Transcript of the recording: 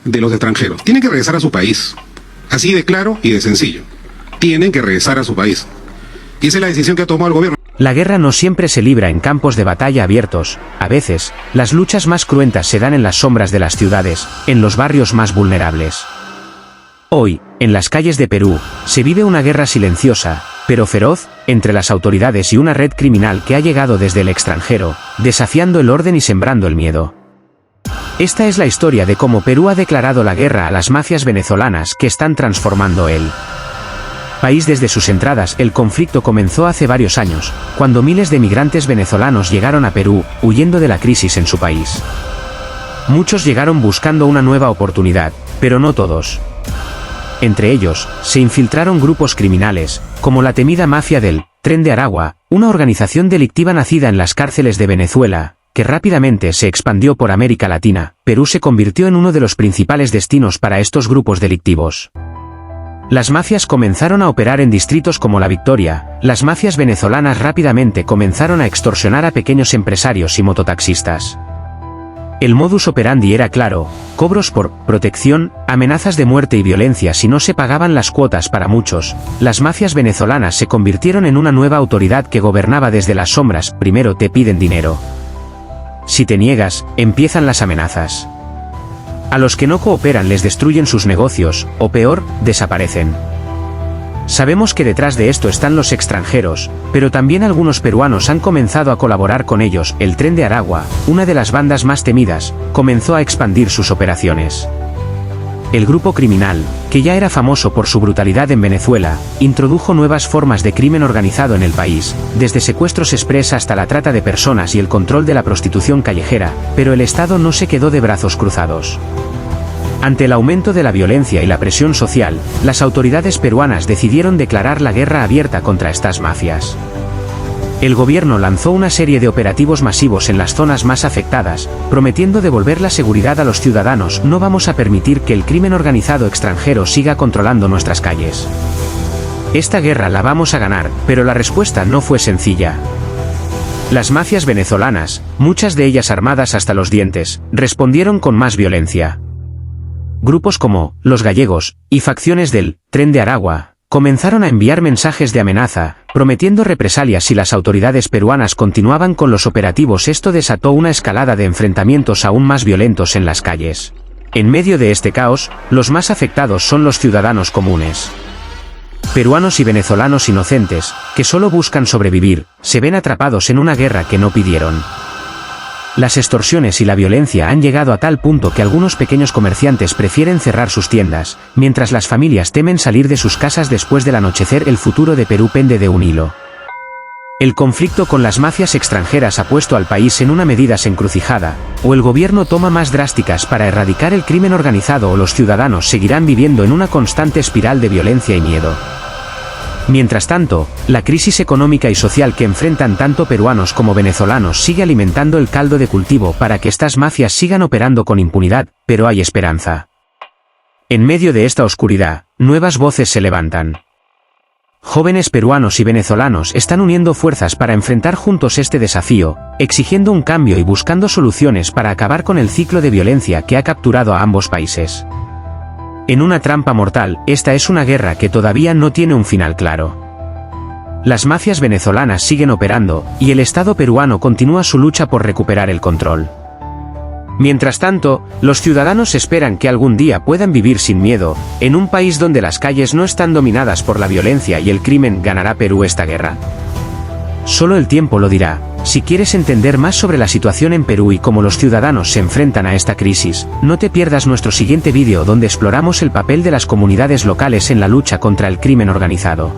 de los extranjeros. Tienen que regresar a su país. Así de claro y de sencillo. Tienen que regresar a su país. Y esa es la decisión que ha tomado el gobierno. La guerra no siempre se libra en campos de batalla abiertos. A veces, las luchas más cruentas se dan en las sombras de las ciudades, en los barrios más vulnerables. Hoy, en las calles de Perú, se vive una guerra silenciosa, pero feroz, entre las autoridades y una red criminal que ha llegado desde el extranjero, desafiando el orden y sembrando el miedo. Esta es la historia de cómo Perú ha declarado la guerra a las mafias venezolanas que están transformando el país desde sus entradas. El conflicto comenzó hace varios años, cuando miles de migrantes venezolanos llegaron a Perú, huyendo de la crisis en su país. Muchos llegaron buscando una nueva oportunidad, pero no todos. Entre ellos, se infiltraron grupos criminales, como la temida mafia del Tren de Aragua, una organización delictiva nacida en las cárceles de Venezuela, que rápidamente se expandió por América Latina. Perú se convirtió en uno de los principales destinos para estos grupos delictivos. Las mafias comenzaron a operar en distritos como La Victoria. Las mafias venezolanas rápidamente comenzaron a extorsionar a pequeños empresarios y mototaxistas. El modus operandi era claro: cobros por protección, amenazas de muerte y violencia si no se pagaban las cuotas. Para muchos, las mafias venezolanas se convirtieron en una nueva autoridad que gobernaba desde las sombras. Primero te piden dinero. Si te niegas, empiezan las amenazas. A los que no cooperan les destruyen sus negocios, o peor, desaparecen. Sabemos que detrás de esto están los extranjeros, pero también algunos peruanos han comenzado a colaborar con ellos. El Tren de Aragua, una de las bandas más temidas, comenzó a expandir sus operaciones. El grupo criminal, que ya era famoso por su brutalidad en Venezuela, introdujo nuevas formas de crimen organizado en el país, desde secuestros express hasta la trata de personas y el control de la prostitución callejera, pero el Estado no se quedó de brazos cruzados. Ante el aumento de la violencia y la presión social, las autoridades peruanas decidieron declarar la guerra abierta contra estas mafias. El gobierno lanzó una serie de operativos masivos en las zonas más afectadas, prometiendo devolver la seguridad a los ciudadanos. No vamos a permitir que el crimen organizado extranjero siga controlando nuestras calles. Esta guerra la vamos a ganar, pero la respuesta no fue sencilla. Las mafias venezolanas, muchas de ellas armadas hasta los dientes, respondieron con más violencia. Grupos como Los Gallegos y facciones del Tren de Aragua comenzaron a enviar mensajes de amenaza, prometiendo represalias si las autoridades peruanas continuaban con los operativos. Esto desató una escalada de enfrentamientos aún más violentos en las calles. En medio de este caos, los más afectados son los ciudadanos comunes. Peruanos y venezolanos inocentes, que solo buscan sobrevivir, se ven atrapados en una guerra que no pidieron. Las extorsiones y la violencia han llegado a tal punto que algunos pequeños comerciantes prefieren cerrar sus tiendas, mientras las familias temen salir de sus casas después del anochecer. El futuro de Perú pende de un hilo. El conflicto con las mafias extranjeras ha puesto al país en una medida encrucijada: o el gobierno toma más drásticas para erradicar el crimen organizado, o los ciudadanos seguirán viviendo en una constante espiral de violencia y miedo. Mientras tanto, la crisis económica y social que enfrentan tanto peruanos como venezolanos sigue alimentando el caldo de cultivo para que estas mafias sigan operando con impunidad, pero hay esperanza. En medio de esta oscuridad, nuevas voces se levantan. Jóvenes peruanos y venezolanos están uniendo fuerzas para enfrentar juntos este desafío, exigiendo un cambio y buscando soluciones para acabar con el ciclo de violencia que ha capturado a ambos países. En una trampa mortal, esta es una guerra que todavía no tiene un final claro. Las mafias venezolanas siguen operando, y el Estado peruano continúa su lucha por recuperar el control. Mientras tanto, los ciudadanos esperan que algún día puedan vivir sin miedo, en un país donde las calles no están dominadas por la violencia y el crimen. ¿Ganará Perú esta guerra? Solo el tiempo lo dirá. Si quieres entender más sobre la situación en Perú y cómo los ciudadanos se enfrentan a esta crisis, no te pierdas nuestro siguiente vídeo donde exploramos el papel de las comunidades locales en la lucha contra el crimen organizado.